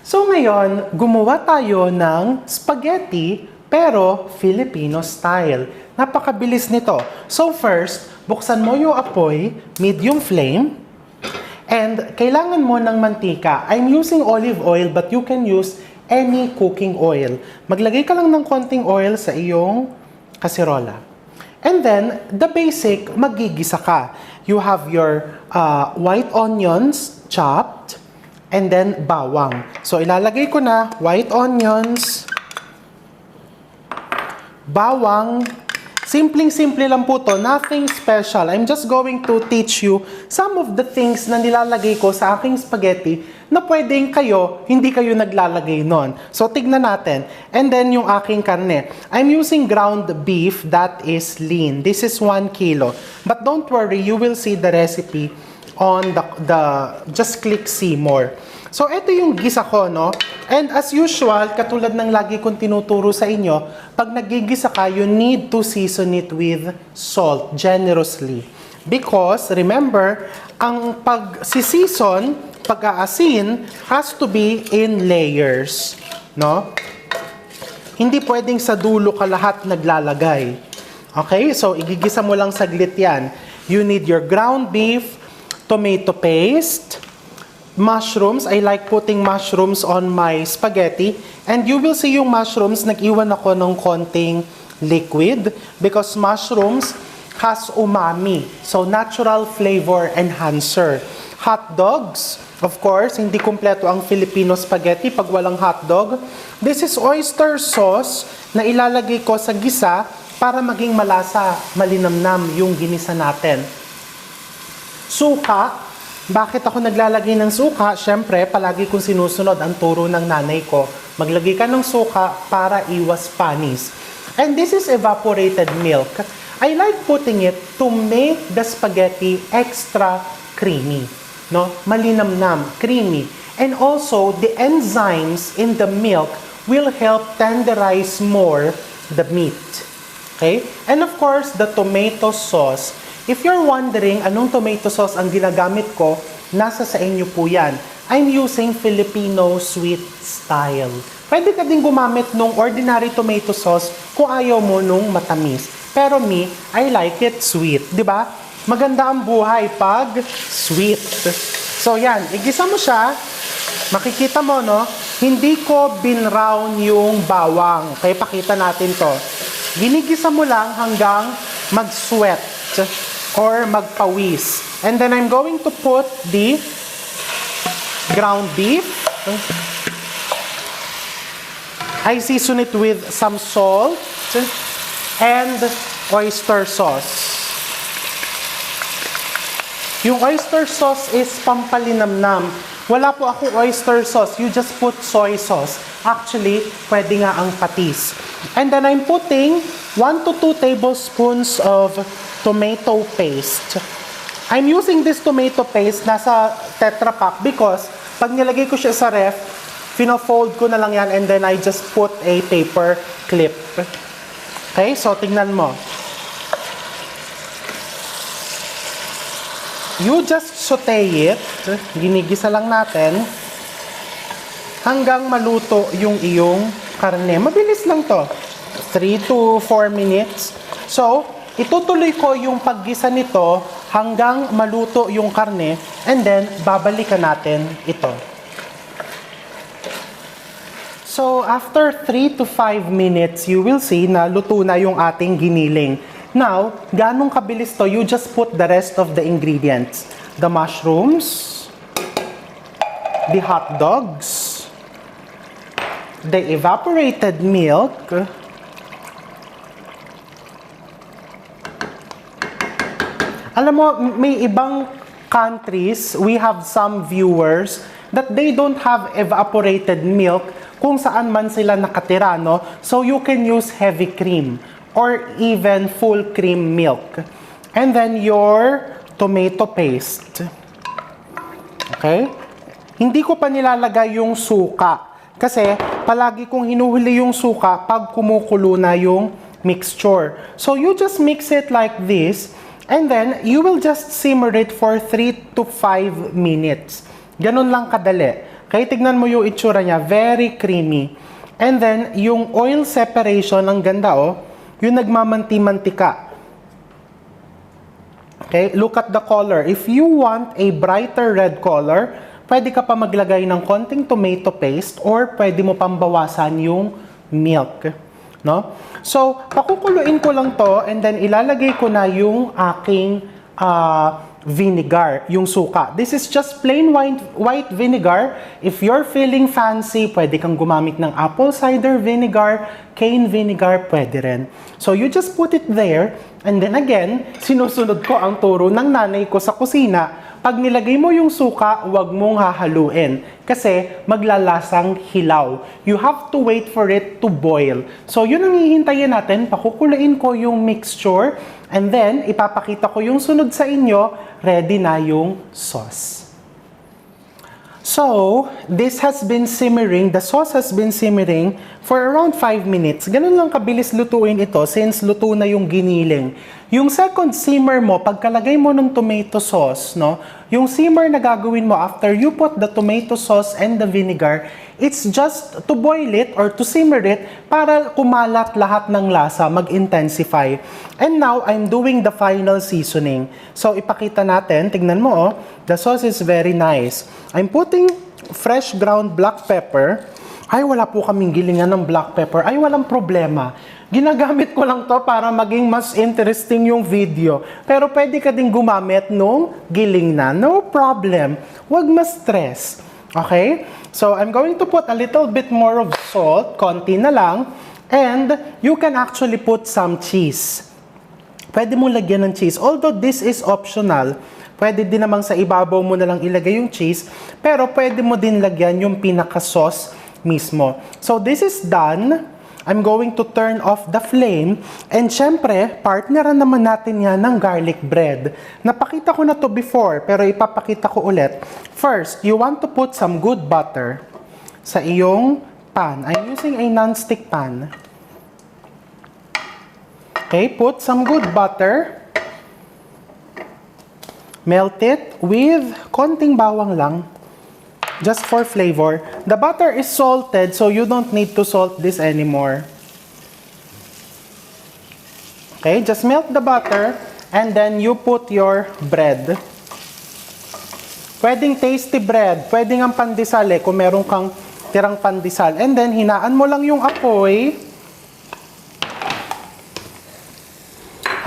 So ngayon, gumawa tayo ng spaghetti pero Filipino style. Napakabilis nito. So first, buksan mo yung apoy, medium flame, and kailangan mo ng mantika. I'm using olive oil but you can use any cooking oil. Maglagay ka lang ng konting oil sa iyong kaserola. And then, the basic, magigisa ka. You have your white onions chopped, and then bawang. So, ilalagay ko na white onions, bawang. Simpleng-simple lang po to, nothing special. I'm just going to teach you some of the things na nilalagay ko sa aking spaghetti na pwedeng kayo, hindi kayo naglalagay nun. So, tignan natin. And then, yung aking karne. I'm using ground beef that is lean. This is 1 kilo. But don't worry, you will see the recipe on just click see more. So, ito yung gisa ko, no? And as usual, katulad ng lagi kong tinuturo sa inyo, pag nagigisa ka, you need to season it with salt, generously. Because, remember, ang pag-season, pag-aasin, has to be in layers, no? Hindi pwedeng sa dulo ka lahat naglalagay. Okay? So, igigisa mo lang saglit yan. You need your ground beef, tomato paste, mushrooms. I like putting mushrooms on my spaghetti. And you will see yung mushrooms, nag-iwan ako ng konting liquid because mushrooms has umami. So, natural flavor enhancer. Hot dogs, of course, hindi kumpleto ang Filipino spaghetti pag walang hotdog. This is oyster sauce na ilalagay ko sa gisa para maging malasa, malinamnam yung ginisa natin. Suka. Bakit ako naglalagay ng suka? Siyempre, palagi kong sinusunod ang turo ng nanay ko. Maglagay ka ng suka para iwas panis. And this is evaporated milk. I like putting it to make the spaghetti extra creamy. No? Malinamnam, creamy. And also, the enzymes in the milk will help tenderize more the meat. Okay? And of course, the tomato sauce. If you're wondering anong tomato sauce ang ginagamit ko, nasa sa inyo po yan. I'm using Filipino sweet style. Pwede ka din gumamit nung ordinary tomato sauce kung ayaw mo nung matamis. Pero me, I like it sweet. Di ba? Maganda ang buhay pag sweet. So yan, igisa mo siya. Makikita mo, no? Hindi ko binrown yung bawang. Kaya pakita natin to. Ginigisa mo lang hanggang mag-sweat or magpawis. And then I'm going to put the ground beef. I season it with some salt and oyster sauce. Yung oyster sauce is pampalinamnam. Wala po akong oyster sauce. You just put soy sauce. Actually, pwede nga ang patis. And then I'm putting 1 to 2 tablespoons of tomato paste. I'm using this tomato paste nasa Tetra Pak because pag nilagay ko siya sa ref, fino-fold ko na lang yan and then I just put a paper clip. Okay, so tingnan mo. You just saute it, ginigisa lang natin, hanggang maluto yung iyong karne. Mabilis lang to, 3 to 4 minutes. So, itutuloy ko yung paggisa nito hanggang maluto yung karne and then babalikan natin ito. So, after 3 to 5 minutes, you will see na luto na yung ating giniling. Now, ganong kabilis to, you just put the rest of the ingredients. The mushrooms, the hot dogs, the evaporated milk, alam mo, may ibang countries, we have some viewers that they don't have evaporated milk kung saan man sila nakatira, no? So you can use heavy cream or even full cream milk. And then your tomato paste. Okay? Hindi ko pa nilalagay yung suka kasi palagi kong hinuhuli yung suka pag kumukulo na yung mixture. So you just mix it like this. And then, you will just simmer it for 3 to 5 minutes. Ganun lang kadali. Okay, tignan mo yung itsura niya, very creamy. And then, yung oil separation, ang ganda yung nagmamanti-mantika. Okay, look at the color. If you want a brighter red color, pwede ka pa maglagay ng konting tomato paste or pwede mo pambawasan yung milk. No? So, pakukuluin ko lang to and then ilalagay ko na yung aking vinegar, yung suka. This is just plain white vinegar. If you're feeling fancy, pwede kang gumamit ng apple cider vinegar, cane vinegar, pwede rin. So you just put it there, and then again, sinusunod ko ang turo ng nanay ko sa kusina. Pag nilagay mo yung suka, huwag mong hahaluin kasi maglalasang hilaw. You have to wait for it to boil. So yun ang hihintayin natin, pakukuluin ko yung mixture, and then ipapakita ko yung sunod sa inyo, ready na yung sauce. So, this has been simmering, the sauce has been simmering for around 5 minutes. Ganun lang kabilis lutuin ito since luto na yung giniling. Yung second simmer mo, pagkalagay mo ng tomato sauce, no? Yung simmer na gagawin mo after you put the tomato sauce and the vinegar, it's just to boil it or to simmer it para kumalat lahat ng lasa, mag-intensify. And now, I'm doing the final seasoning. So, ipakita natin, tignan mo the sauce is very nice. I'm putting fresh ground black pepper. Ay, wala po kaming gilingan ng black pepper. Ay, walang problema. Ginagamit ko lang to para maging mas interesting yung video. Pero pwede ka din gumamit nung giling na. No problem. Huwag ma-stress. Okay? So, I'm going to put a little bit more of salt. Konti na lang. And you can actually put some cheese. Pwede mo lagyan ng cheese. Although this is optional, pwede din namang sa ibabaw mo na lang ilagay yung cheese. Pero pwede mo din lagyan yung pinaka-sauce mismo. So, this is done. I'm going to turn off the flame. And syempre, partneran naman natin yan ng garlic bread. Napakita ko na to before, pero ipapakita ko ulit. First, you want to put some good butter sa iyong pan. I'm using a non-stick pan. Okay, put some good butter. Melt it with konting bawang lang. Just for flavor. The butter is salted, so you don't need to salt this anymore. Okay, just melt the butter, and then you put your bread. Pwedeng tasty bread, pwedeng ang pandesal kung meron kang tirang pandesal. And then, hinaan mo lang yung apoy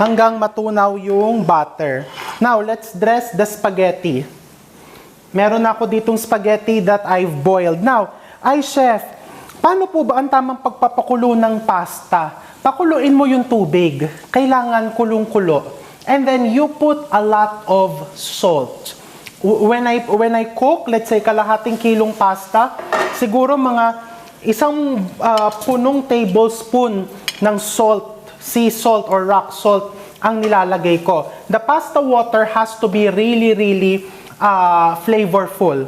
hanggang matunaw yung butter. Now, let's dress the spaghetti. Meron ako ditong spaghetti that I've boiled. Now, chef, paano po ba ang tamang pagpapakulo ng pasta? Pakuluin mo yung tubig. Kailangan kulong-kulo. And then you put a lot of salt. When I cook, let's say kalahating kilong pasta, siguro mga isang punong tablespoon ng salt, sea salt or rock salt ang nilalagay ko. The pasta water has to be really flavorful.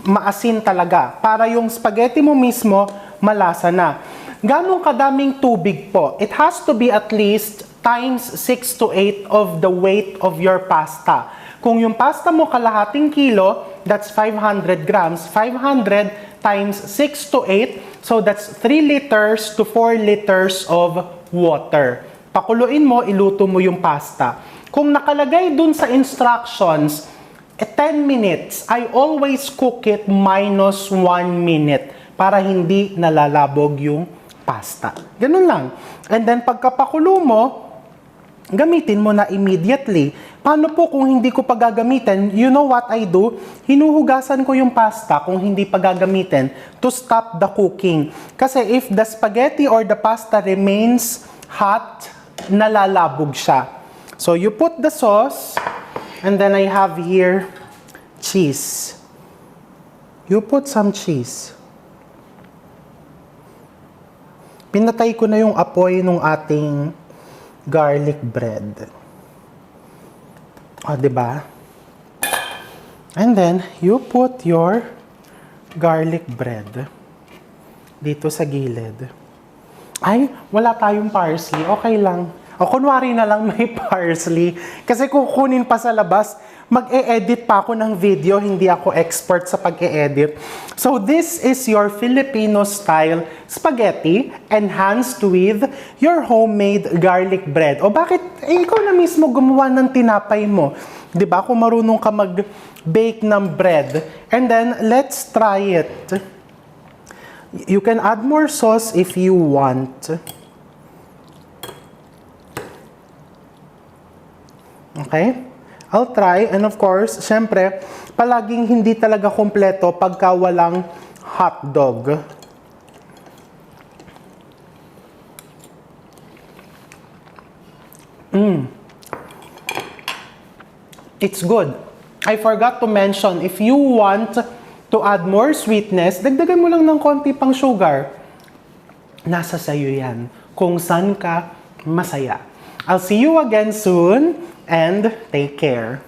Maasin talaga. Para yung spaghetti mo mismo, malasa na. Ganong kadaming tubig po? It has to be at least times 6 to 8 of the weight of your pasta. Kung yung pasta mo kalahating kilo, that's 500 grams. 500 times 6 to 8, so that's 3 liters to 4 liters of water. Pakuluin mo, iluto mo yung pasta. Kung nakalagay dun sa instructions, 10 minutes, I always cook it minus 1 minute para hindi nalalabog yung pasta. Ganun lang. And then pagkapakulo mo, gamitin mo na immediately. Paano po kung hindi ko pa gagamitin? You know what I do? Hinuhugasan ko yung pasta kung hindi pa gagamitin to stop the cooking. Kasi if the spaghetti or the pasta remains hot, nalalabog siya. So you put the sauce, and then I have here cheese. You put some cheese. Pinatay ko na yung apoy ng ating garlic bread. O, diba? And then, you put your garlic bread dito sa gilid. Ay, wala tayong parsley. Okay lang. O kunwari na lang may parsley. Kasi kukunin pa sa labas, mag-e-edit pa ako ng video, hindi ako expert sa pag-e-edit. So this is your Filipino-style spaghetti enhanced with your homemade garlic bread. O bakit ikaw na mismo gumawa ng tinapay mo? 'Di ba? Kung marunong ka mag-bake ng bread. And then, let's try it. You can add more sauce if you want. Okay? I'll try. And of course, syempre, palaging hindi talaga kompleto pagka walang hotdog. It's good. I forgot to mention, if you want to add more sweetness, dagdagan mo lang ng konti pang sugar. Nasa sayo yan. Kung saan ka masaya. I'll see you again soon and take care.